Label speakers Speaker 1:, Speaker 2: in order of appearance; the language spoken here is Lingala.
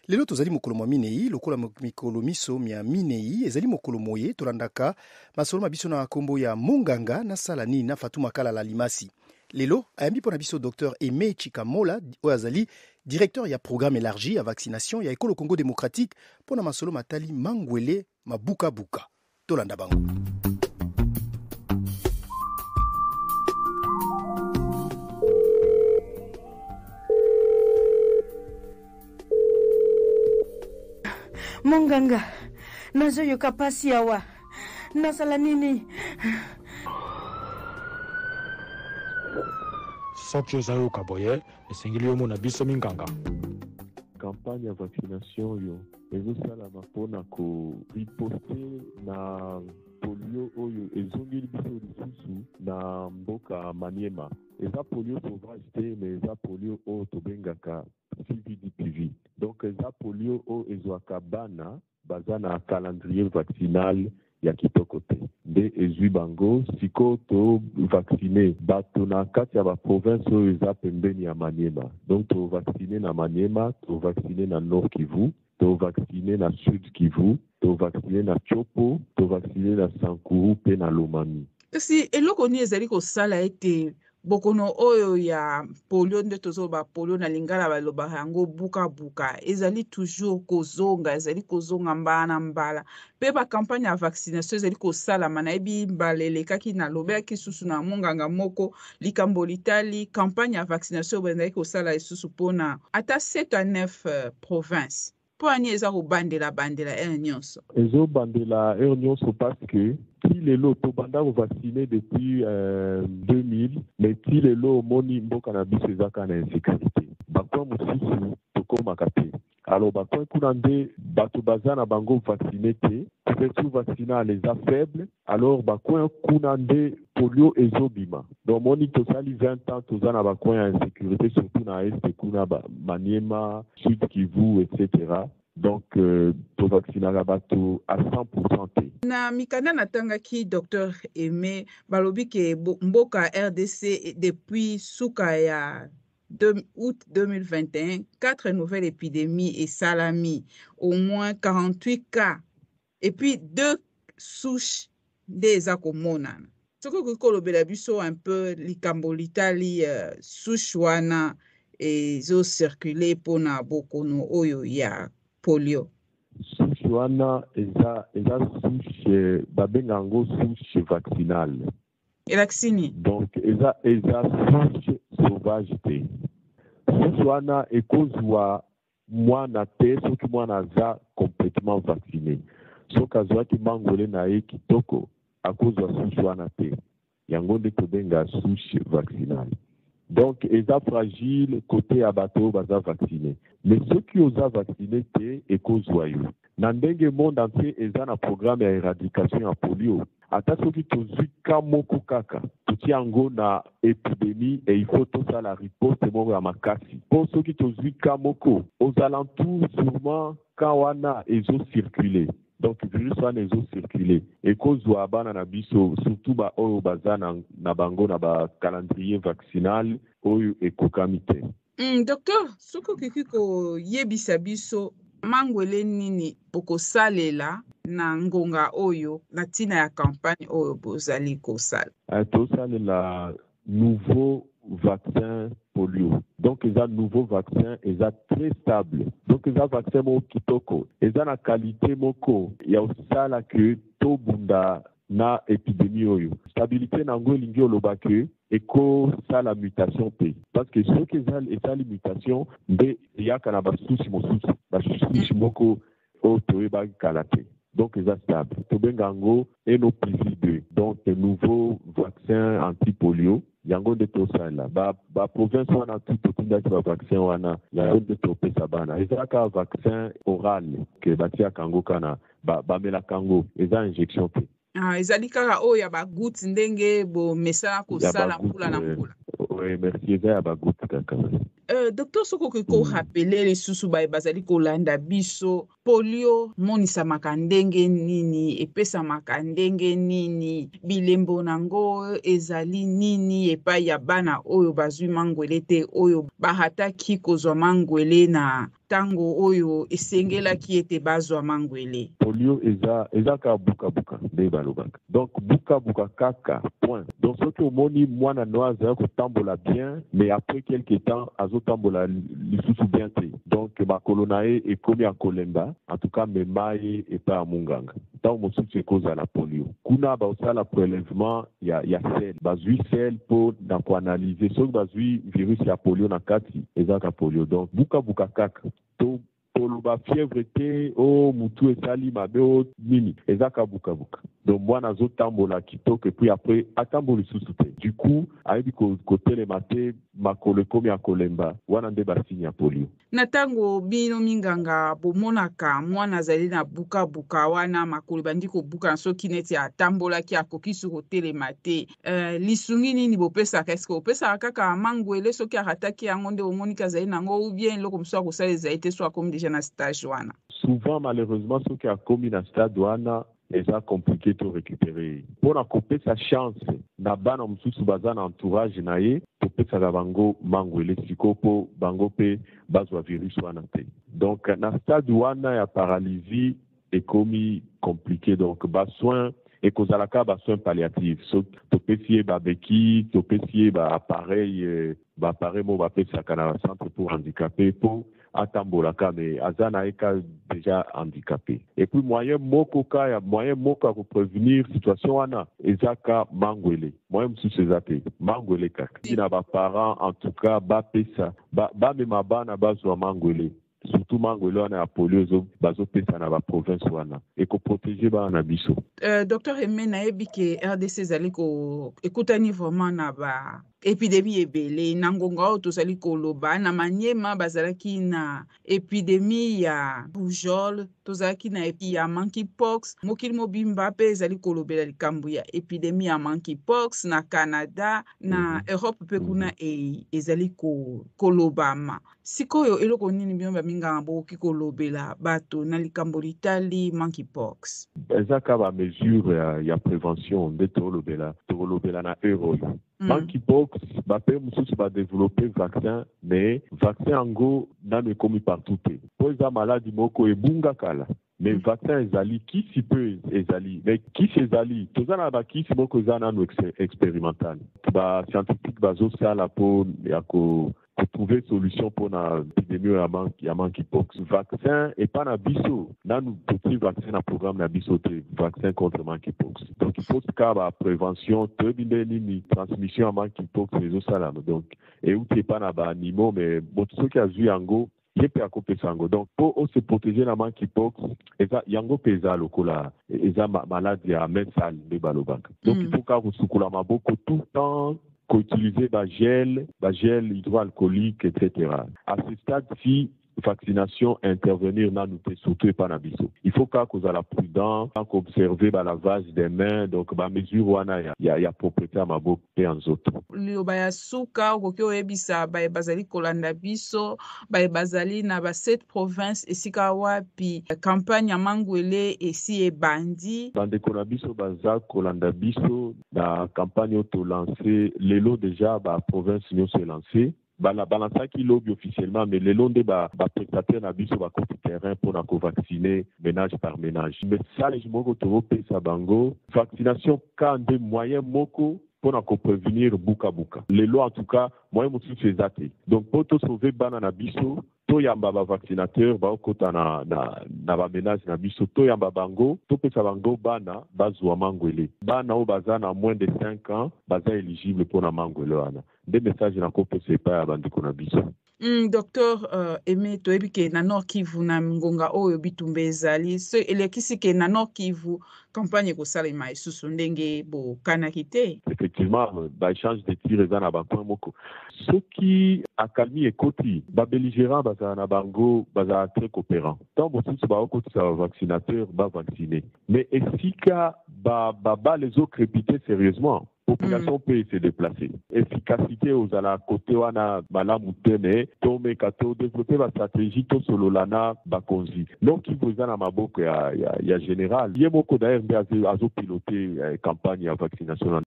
Speaker 1: Lelo tozali mokolo mwa minei lokola mikolo miso mia minei ezali mokolo moye tolandaka masolo mabiso na kombo ya monganga na sala nini na Fatuma Kalala Limasi. Lelo ayambi pona biso Dr Aimé Chikamola oyo azali directeur ya programme élargi ya vaccination ya ekolo Congo démocratique pona masolo matali mangwele mabuka buka. Tolanda bango.
Speaker 2: Monganga, nazoyoka pasi awa. Nasala nini?
Speaker 3: Soki ozayoka boye, esengeli yo mona biso minganga.
Speaker 4: Campagne ya vaccination yo ezosalama mpona koriposte na polio oyo ezongeli biso lisusu na mboka Maniema. Eza polio sauvage te, mais eza polio oyo tobengaka CVDPV. Donc eza polio oyo ezwaka bana baza na calendrier vaccinal ya kitoko te. Nde ezwi bango siko to vaccine bato na kati ya baprovince oyo eza pembeni ya Maniema. Donc to vaccine na Maniema, to vaccine na Nord Kivu, to vaccine na Sud Kivu, to vaccine na Chopo, to vaccine na Sankuru pe na Lomami.
Speaker 5: Kasi eloko ni ezali kosala ete bokono oyo ya polio nde tozoba polio na lingala baloba yango buka buka ezali toujours kozonga ezali kozonga mbala mbala pe ba campagne ya vaccination ezali kosala manayebi mbalele kaki na lobeki susu na monganga moko likambo litali campagne ya vaccination bezali kosala isusu pona ata 7 à 9 provinces po ani eza bandela nyonso
Speaker 4: ezo bandela nyonso parce que ti lelo tobanda vacciner depuis 2000 mais ti lelo moni mboka na biso ezaka na insécurité bakwa mosusu tokomaka te alors bakwa kuna nde bato baza na bango vacciner te couverture vaccinale eza faible alors bakwa kuna nde polio ezobima donc moni tosali 20 ans toza na bakwa ya insécurité surtout na este kuna Maniema, Sud Kivu etc. Donc, to vaccinera bato à 100% te.
Speaker 5: Na mikanda natangaki Dr Aimé balobi ke mboka RDC depuis suka ya août 2021, 4 nouvelles épidémies et salami, au moins 48 cas, et puis 2 souches des akomonana. Soko kukolobela biso un peu likambo litali souche wana ezo circuler pona bokono oyo ya polio.
Speaker 4: Souche wana eza souche babengango souche vaccinale.
Speaker 5: Elaksini.
Speaker 4: Donc eza souche sauvage te. Souche wana ekozwa mwana te soki mwana aza complètement vacciné. Soki azwaki mangole na ye kitoko akozwa souche wana te. Yango nde tobenga souche vaccinale. Donc, eza fragile côté abato baza vacciné. Mais ceux qui osent vacciner te et kozwa yo. Na ndenge monde entier eza na programme ya éradication ya polio. Ata soki tozwi ka moko kaka, toti yango na épidémie et il faut tout ça la riposte moko ya makasi. Po soki tozwi ka moko, aux alentours sûrement ka wana ezo circuler. Donc, virus wana ezo circuler. Et kozwa bana na biso, surtout ba oyo baza na bango na ba calendrier vaccinal oyo ekokamite.
Speaker 5: Docteur, soko kikiko yebisa biso mangwele nini bokosalela na ngonga oyo na tina ya campagne oyo bozali kosala?
Speaker 4: Tosalela nouveau vaccin polio. Donc, ils ont nouveau vaccin, ils sont très stable. Donc, ils ont vaccin mo kitoko. Ils ont la qualité moko. Il y a aussi ça là que to bunda na épidémie oyo. Stabilité nango lingi olobake eko ça la mutation pe. Parce que ceux qui ont la mutation, de yaka na basusi mosusu. Basusi moko o toeba kalate. Donc, ils sont stables. Tobengango NOPV2. Donc, un nouveau vaccin anti-polio. Yango de tosala ba province wana tout otinda ki ba vaccin wana yango de topesa bana ezaka vaccin oral ke batia kango kana ba mela kango eza injection pe
Speaker 5: ezali kaka oyo ya ba goutte ndenge bo mesala kosala mpula na mpula.
Speaker 4: Oui, merci eza ya ba goutte kaka.
Speaker 5: Docteur soko ko rappeler les susu bazali kolanda biso polio monisa makandenge nini epesa makandenge nini bilembo nango ezali nini epai ya bana oyo bazwi mangwele te oyo bahataki kozwa mangwele na tango oyo esengelaki ete bazwa mangwele.
Speaker 4: Polio eza ka buka buka nde balobaka. Donc buka buka kaka point. Donc soki omoni mwana no azala kotambola bien, mais après quelque temps azotambola lisusu bien te. Donc makolo na ye ekomi akolemba, en tout cas mema ye epa ya munganga. Ntango mosusu ekozala polio. Kuna baosala prélèvement ya sel. Bazwi sel po na koanalyse soki bazwi virus ya polio na kati ezaka polio. Donc buka buka kaka to toloba fièvre te o mutu esali mabe o nini ezaka buka buka. Donc mwana azotambola kitoko et puis après atambola lisusu te. Du coup ayebi kotelema te makolo ekomi akolemba wana nde basigne ya polio.
Speaker 5: Na tango bino minganga bomonaka mwana azali na buka buka wana makolo bandi kobuka soki neti atambolaki akoki kotelema te, lisungi nini bopesaka? Eske bopesaka kaka mangwele soki arataki yango nde omonika azali nango, ou bien eloko mosusu akosala ezali te so akomi déjà na stage wana?
Speaker 4: Souvent malheureusement soki akomi na stade wana eza compliqué to récupérer. Pour na kopesa chance na bana mosusu baza na entourage na ye topesaka bango mangwele siko po bango pe bazwa virus wana te. Donc na stade wana ya paralysie ekomi compliqué, donc basoin ekozalaka basoin palliatif. So topesi ye babeki, topesi ye appareil mo bapesaka na centre pour handicapé po atambolaka mais azana eka déjà handicapé. Et puis moyen moko à prévenir situation wana ezaka mangwele. Moyen mosusu ezate mangwele kaka. Na ba parents en tout cas bapesa ba mema bana bazwa mangwele. Surtout mangwele wana ya polio bazopesa na ba province wana eko protéger bana biso.
Speaker 5: Docteur Aimé nayebi ke RDC ezali ekutani vraiment na ba épidémie ebele na ngonga oyo tozali koloba na Maniema bazalaki na épidémie ya rougeole, tozalaki na ya monkeypox, mokili mobimba pe ezali kolobela likambo ya épidémie ya monkeypox na Canada na Europe pe kuna ezali kolobama. Sikoyo eloko nini bino baminganga bokoki kolobela bato na likambo litali monkeypox?
Speaker 4: Ezaka ba mesure ya prévention nde tolobela na euro. Monkeypox bape mosusu développer vaccin, mais vaccin yango nano ekomi partout te. Po eza maladi moko ebunga kala. Mais vaccin ezali kisi pe ezali. Mais kisi ezali toza na ba kisi moko eza nano expérimental. Ba scientifique bazosala po ya trouver solution pour la épidémie ya monkeypox. Vaccin et pas na biso. Nanu petit vaccin na programme na biso te vaccin contre monkeypox. Donc il faut que la prévention ni transmission à monkeypox les salam. Donc et où pas na ba animaux mais bon ceux qui a vu yango yepe akope sango. Donc pour se protéger la monkeypox eza yango pesa lokola eza maladie ya mensal de balobaka. Donc il faut que sukula maboko tout le temps utiliser gel hydroalcoolique, etc. À ce stade-ci, vaccination intervenir dans nous surtout et pas na biso. Il faut qu'on soit la prudent, qu'on observe le lavage des mains, donc ba mesure wana ya propriété à maboko et en autres.
Speaker 5: Liyoba ya suka okoki oyebisa bazali kolanda biso bazali na ba 7 provinces esika wapi campagne ya mangwele esi ebandi. Bandeko
Speaker 4: na biso baza kolanda biso na campagne auto lancé lelo déjà ba province nyonso lancé. Balansaki lobby officiellement, mais les longs prestataires na biso ba côté terrain pour na vacciner ménage par ménage. Mais ça les moko tope sa bango vaccination quand des moyens moko pour na prévenir buka buka. Les lois en tout cas moyen motu faisate. Donc pour to sauver bana na biso to yamba ba vaccinateur ba okota na ba ménage na biso to yamba bango to pesa bango bana bazwa mangwele. Bana o bazana moins de 5 ans baza éligible pour na mangwele wana. Des messages na ko pesa pa bandiko na biso.
Speaker 5: Docteur Aimé toyebi ke na Nord Kivu na ngonga oyo bitumba ezali so elekisi ke na Nord Kivu campagne kosalema lisusu ndenge bokanaki te.
Speaker 4: Effectivement échange de tir eza na bakoin moko soki akalmi ekoti babelligérant baza na bango baza très coopérant tant mosusu baokotisa vaccinateur bavacciner mais esika les autres crépiter sérieusement population peut se déplacer. Efficacité aux à la côté wana malamu tene to mekato développer la stratégie to sololana bakonzi. Donc il vous en a maboko ya général. Yemoko d'ailleurs azo piloter campagne à vaccination